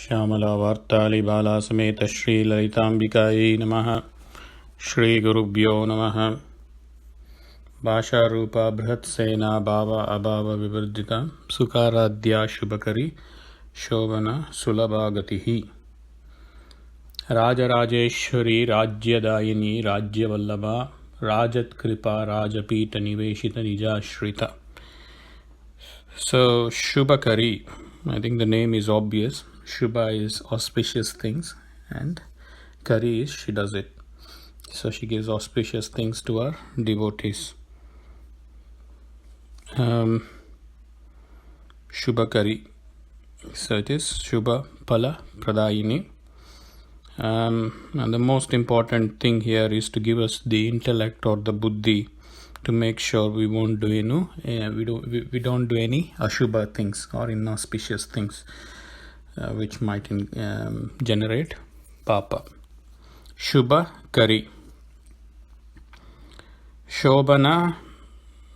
श्यामलावार्ताली बाला समेत श्री ललितांबिकायै नमः। श्री गुरुभ्यो नमः। भाषा रूपा बृहत्सेना भाव अभाव विवर्जिता सुकाराध्या शुभकरी शोभना सुलभा गतिः। राजराजेश्वरी राज्यदायिनी राज्यवल्लभा राजत्कृपा राजपीठ निवेशित निजाश्रिता. So Shubhakari, I think the name is obvious. Shubha is auspicious things and Kari is she does it. So she gives auspicious things to her devotees. Shubhakari. So it is Shubha Pala Pradayini. And the most important thing here is to give us the intellect or the buddhi to make sure we won't do we don't do any ashubha things or inauspicious things which might generate papa. Shubha Kari. Shobana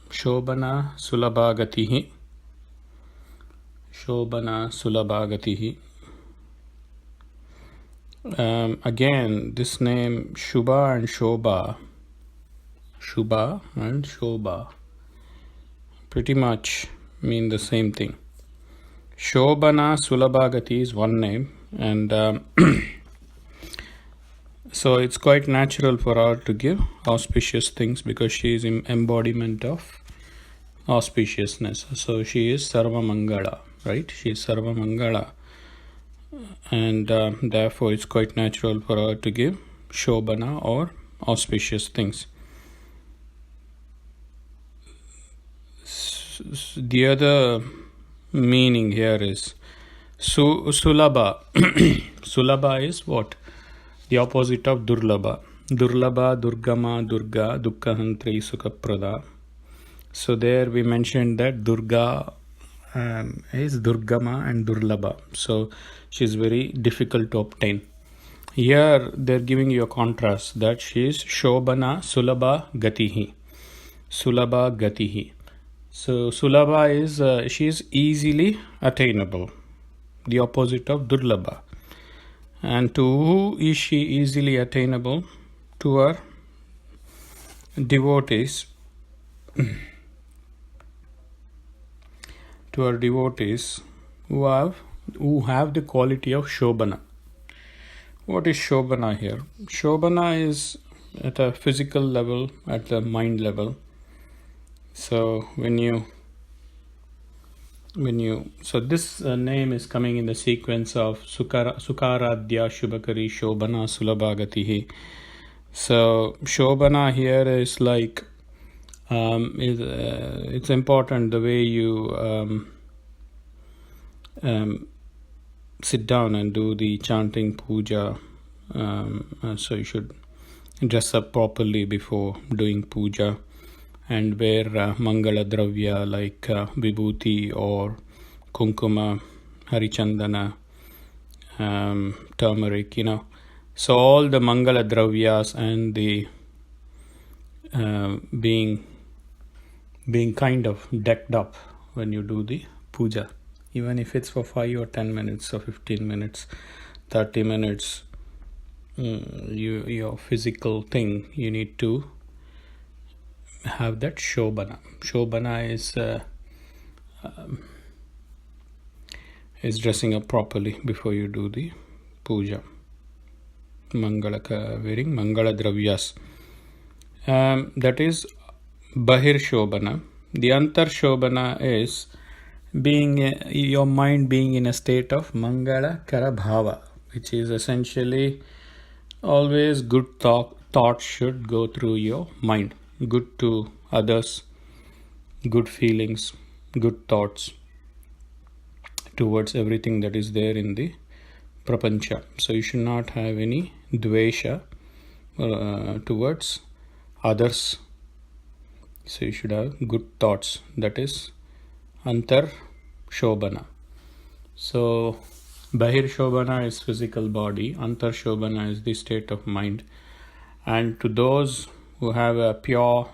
Sulabhagatihi. Shobana Sulabhagatihi. Again, this name Shubha and Shobha pretty much mean the same thing. Shobana Sulabhagati is one name, and so it's quite natural for her to give auspicious things because she is an embodiment of auspiciousness. So she is Sarva Mangala, right? She is Sarva Mangala, and therefore it's quite natural for her to give Shobana or auspicious things. The other meaning here is Sulabha. Sulabha is what? The opposite of Durlabha. Durlabha, Durgama, Durga, Dukkahantri, Sukhaprada. So there we mentioned that Durga is Durgama and Durlabha. So she is very difficult to obtain. Here they are giving you a contrast that she is Shobana Sulabha Gatihi. Sulabha Gatihi. So Sulabha is she is easily attainable, the opposite of Durlabha. And to who is she easily attainable? To her devotees. To her devotees who have the quality of Shobana. What is Shobana here? Shobana is at a physical level, at the mind level. So so this name is coming in the sequence of Sukaradhya Shubhakari Shobana Sulabhagatihi. So Shobana here is like it's important the way you sit down and do the chanting puja. So you should dress up properly before doing puja and wear Mangala Dravya like Vibhuti or Kunkuma, Harichandana, turmeric, So all the Mangala Dravyas and the being kind of decked up when you do the puja. Even if it's for 5 or 10 minutes or 15 minutes, 30 minutes, your physical thing, you need to have that Shobana. Shobana is dressing up properly before you do the puja. Wearing Mangala Dravyas. That is Bahir Shobana. The Antar Shobana is your mind being in a state of Mangala Karabhava, which is essentially always good thoughts should go through your mind. Good to others, good feelings, good thoughts towards everything that is there in the prapancha. So you should not have any dvesha towards others. So you should have good thoughts. That is Antar Shobana. So Bahir Shobana is physical body. Antar Shobana is the state of mind. And to those who have a pure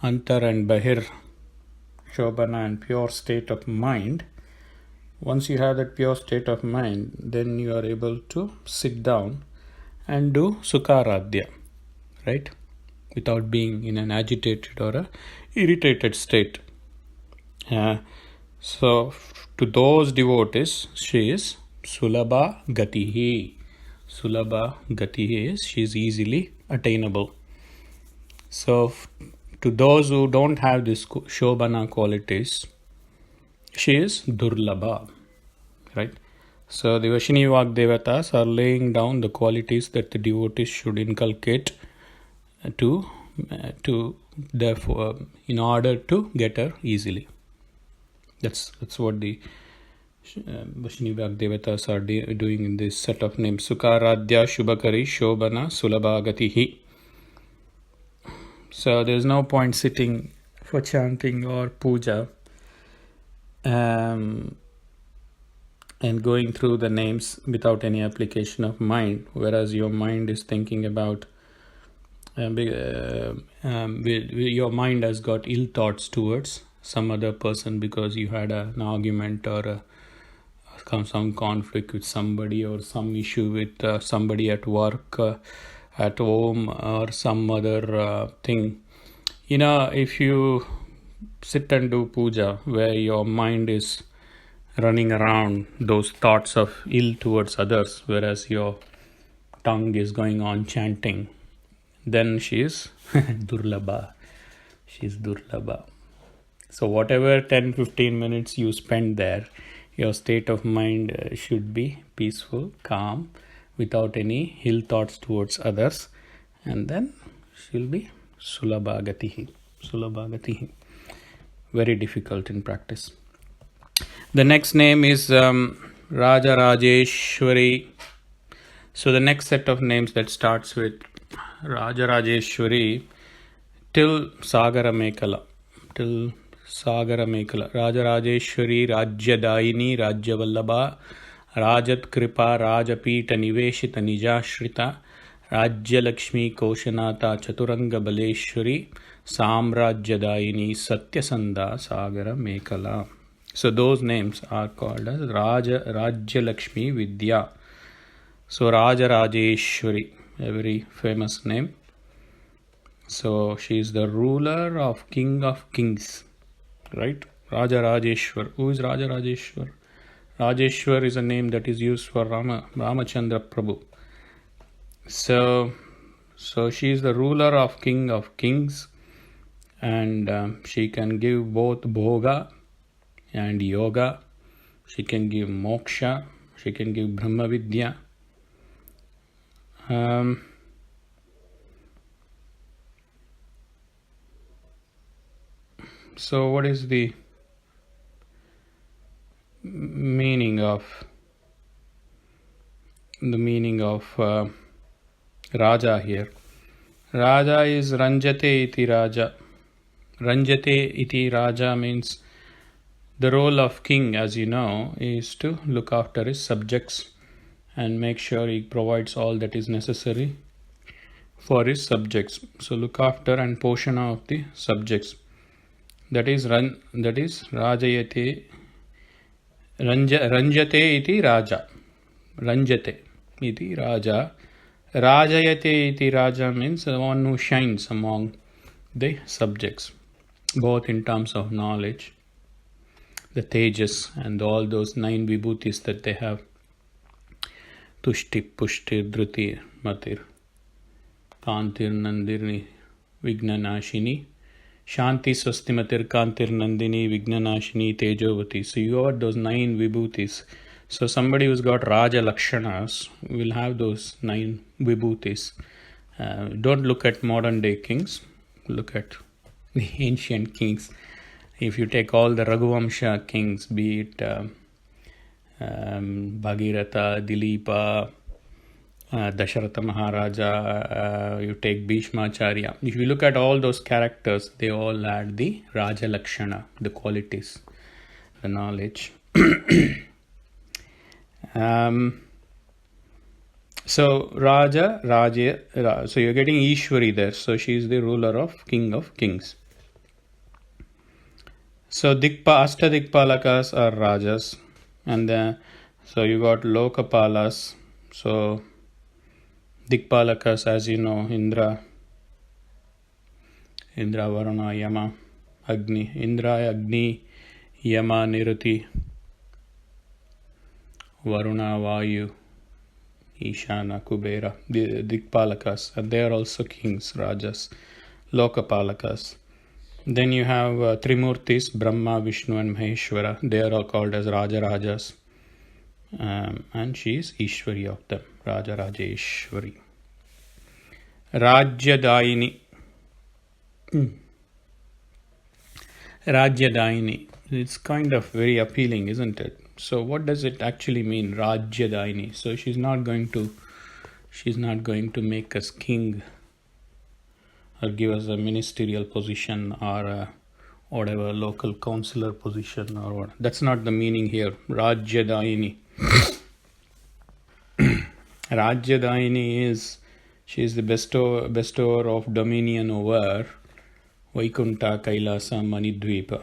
Antar and Bahir Shobana and pure state of mind, Once you have that pure state of mind, then you are able to sit down and do Sukharadhya, right? Without being in an agitated or a irritated state. So to those devotees, she is Sulabha Gatihi. Sulabha Gatihi is she is easily attainable. So to those who don't have this Shobhana qualities, she is Durlabha, right? So the Vashini Vagdevatas are laying down the qualities that the devotees should inculcate to therefore in order to get her easily. That's what the Vashini Vagdevatas are doing in this set of names. Sukharadhya Shubhakari Shobhana Sulabha Gatihi. So there's no point sitting for chanting or puja and going through the names without any application of mind, whereas your mind is thinking about your mind has got ill thoughts towards some other person because you had an argument or some conflict with somebody or some issue with somebody at work, at home, or some other thing. If you sit and do puja where your mind is running around those thoughts of ill towards others, whereas your tongue is going on chanting, then she is Durlabha. She is Durlabha. So whatever 10-15 minutes you spend there, your state of mind should be peaceful, calm, without any ill thoughts towards others, and then she'll be Sulabha Gatihi. Sulabha Gatihi. Very difficult in practice. The next name is Raja Rajeshwari. So the next set of names that starts with Raja Rajeshwari till Sagara Mekala. Till Sagara Mekala. Raja Rajeshwari, Rajyadaini, Rajyavallabha, Rajat Kripa, Rajapita Niveshita Nijashrita, Rajyalakshmi Koshanata Chaturanga Baleshwari, Samrajyadaini Satyasanda Sagara Mekala. So those names are called as Rajyalakshmi Vidya. So Raja Rajeshwari, a very famous name. So she is the ruler of King of Kings, right? Raja Rajeshwar. Who is Raja Rajeshwar? Rajeshwar is a name that is used for Ramachandra Prabhu. So she is the ruler of King of Kings, and she can give both Bhoga and Yoga. She can give Moksha. She can give Brahma Vidya. So what is the meaning of Raja here? Raja is Ranjate iti Raja. Ranjate iti Raja means the role of king, as you know, is to look after his subjects and make sure he provides all that is necessary for his subjects. So look after and poshana of the subjects. That is Rajayate. Ranjate iti Raja. Ranjate iti Raja. Rajayate iti Raja means the one who shines among the subjects, both in terms of knowledge, the tejas, and all those 9 vibhutis that they have. Tushti, Pushti, Dhruti, Matir, Kantir, Nandirni, Vignanashini, Shanti, Swastimatir, Kantir, Nandini, Vignanashini, Tejovati. So you got those 9 vibhutis. So somebody who's got Raja Lakshanas will have those 9 vibhutis. Don't look at modern day kings. Look at the ancient kings. If you take all the Raghuvamsha kings, be it Bhagirath, Dilipa, Dasharatha Maharaja, you take Bhishmacharya. If you look at all those characters, they all had the Raja Lakshana, the qualities, the knowledge. So so you're getting Ishwari there. So she is the ruler of King of Kings. So Ashtadikpalakas are Rajas. And so you got Lokapalas. So Dikpalakas, as you know, Indra, Varuna, Yama, Agni. Indra, Agni, Yama, Niruti, Varuna, Vayu, Ishana, Kubera, the Dikpalakas, and they are also kings, Rajas, Lokapalakas. Then you have Trimurtis, Brahma, Vishnu, and Maheshwara. They are all called as Raja Rajas. And she is Ishwari of them, Raja Rajeshwari. Rajyadaini. Rajyadaini. It's kind of very appealing, isn't it? So what does it actually mean, Rajyadaini? So she's not going to make us king or give us a ministerial position or a whatever local councillor position or what. That's not the meaning here. Rajyadaini. Rajyadaini is, she is the bestower of dominion over Vaikunta, Kailasa, Manidvipa.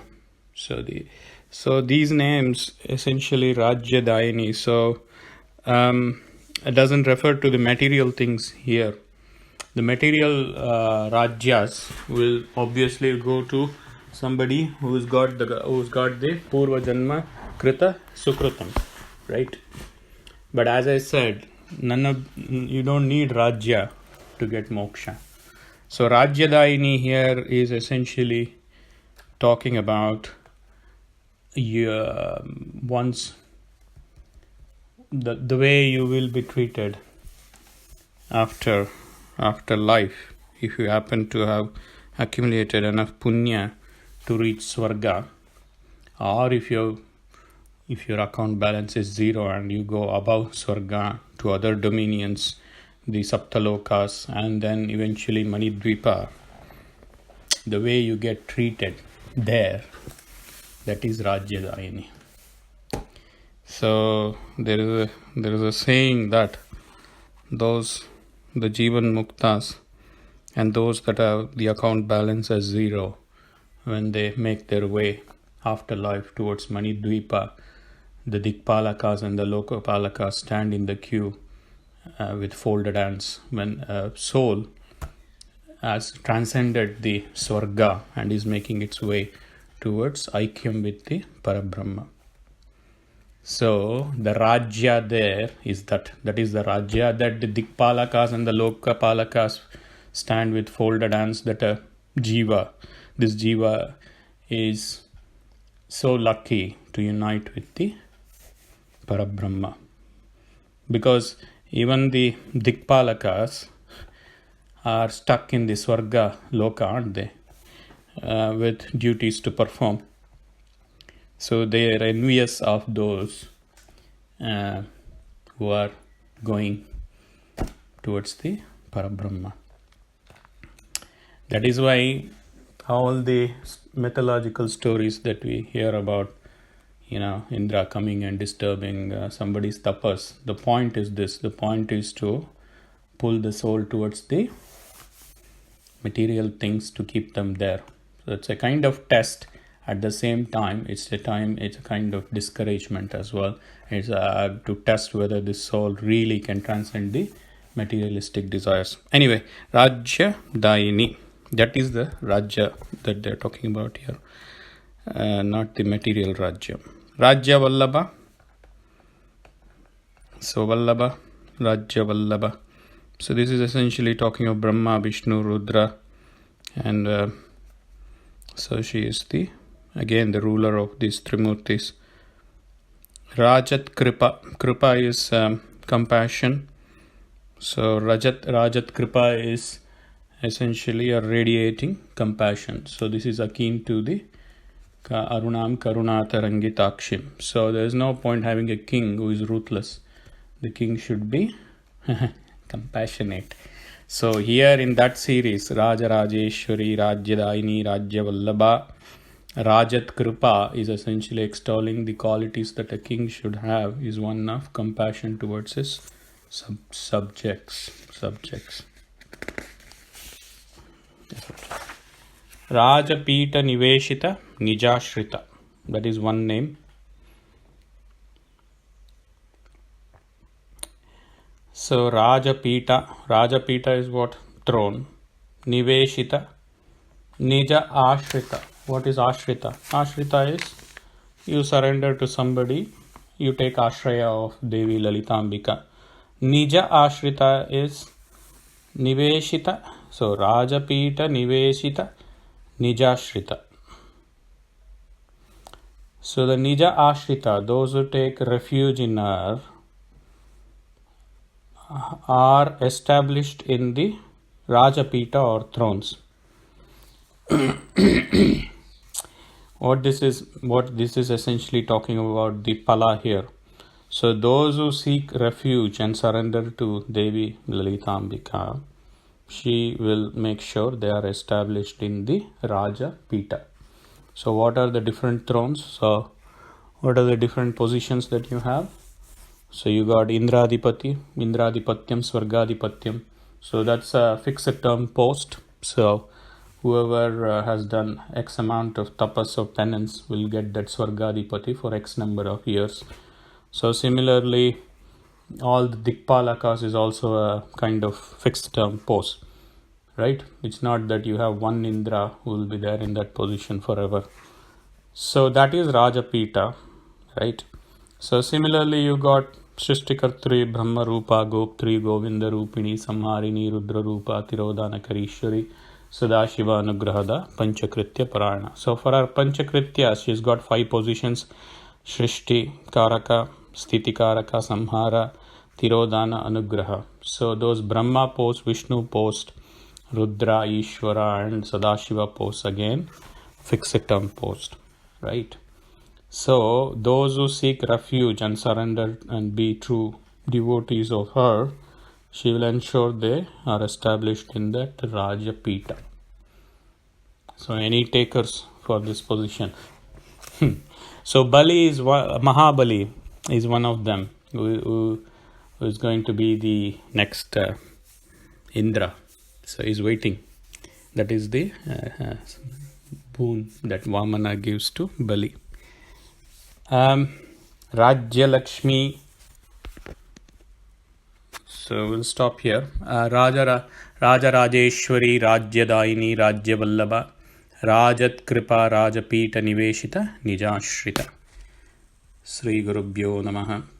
So these names essentially Rajyadaini. So it doesn't refer to the material things here. The material Rajyas will obviously go to somebody who's got the Purva Janma Krita Sukrutam, right? But as I said, you don't need Rajya to get moksha. So Rajyadaini here is essentially talking about once the way you will be treated after life, if you happen to have accumulated enough punya to reach Swarga, or if your account balance is zero and you go above Swarga to other dominions, the Saptalokas, and then eventually Manidvipa, the way you get treated there, that is Rajyadaini. So there is a saying that the Jivan Muktas and those that have the account balance as zero, when they make their way after life towards Manidvipa, the Dikpalakas and the Lokapalakas stand in the queue with folded hands when a soul has transcended the Swarga and is making its way towards Aikyam with the Parabrahma. So the Rajya there is that is the Rajya that the Dikpalakas and the Lokapalakas stand with folded hands, that a Jiva, this Jiva is so lucky to unite with the Parabrahma. Because even the Dikpalakas are stuck in the Swarga Loka, aren't they? With duties to perform. So they are envious of those who are going towards the Parabrahma. That is why all the mythological stories that we hear about, Indra coming and disturbing somebody's tapas, the point is this. The point is to pull the soul towards the material things to keep them there. So it's a kind of test. At the same time, it's a kind of discouragement as well. It's to test whether this soul really can transcend the materialistic desires. Anyway, Rajyadaini, that is the Rajya that they're talking about here, not the material Rajya. Rajya Vallabha. So Vallabha, Rajya Vallabha. So this is essentially talking of Brahma, Vishnu, Rudra, and so she is again the ruler of these Trimurtis. Rajat Kripa. Kripa is compassion. So Rajat Kripa is essentially a radiating compassion. So this is akin to the Arunam Karunatarangitakshim. So there is no point having a king who is ruthless. The king should be compassionate. So here in that series, Raja Rajeshwari, Rajyadaini, Rajya Vallabha, Rajat Kripa is essentially extolling the qualities that a king should have, is one of compassion towards his subjects. Rajapita Niveshita Nijashrita. That is one name. So Rajapita. Rajapita is what? Throne. Niveshita. Nija Ashrita. What is Ashrita? Ashrita is you surrender to somebody. You take Ashraya of Devi Lalitambika. Nija Ashrita is Niveshita. So Rajapita, Niveshita, Nijashrita. So the Nija Ashrita, those who take refuge in her, are established in the Rajapita or thrones. What this is essentially talking about the Pala here. So those who seek refuge and surrender to Devi Lalitambika, she will make sure they are established in the Rajapita. So what are the different thrones? So what are the different positions that you have? So you got Indradipati, Indradipatyam, Swargadipatyam. So that's a fixed term post. So whoever has done X amount of tapas or penance will get that Swargadipati for X number of years. So similarly, all the Dikpalakas is also a kind of fixed term post, right? It's not that you have one Indra who will be there in that position forever. So that is Rajapita, right? So similarly, you got Srishtikartri, Brahma Rupa, Goptri, Govinda Rupini, Samharini, Rudra Rupa, Tirodhana Karishwari, Sadashiva Anugrahada, Panchakritya Parana. So for our Panchakritya, she's got 5 positions: Shrishti Karaka, Sthiti Karaka, Samhara, Tirodhana, Anugraha. So those Brahma posts, Vishnu post, Rudra, Ishvara and Sadashiva posts again fixed term post, right? So those who seek refuge and surrender and be true devotees of her, she will ensure they are established in that Rajapita. So any takers for this position? So Bali is Mahabali is one of them who is going to be the next Indra. So he's waiting. That is the boon that Vamana gives to Bali. Rajya Lakshmi. So we'll stop here. Raja Rajeshwari, Rajyadaini, Rajya Vallabha, Rajat Kripa, Rajapita Niveshita, Nijashrita. Sri Gurubhyo Namaha.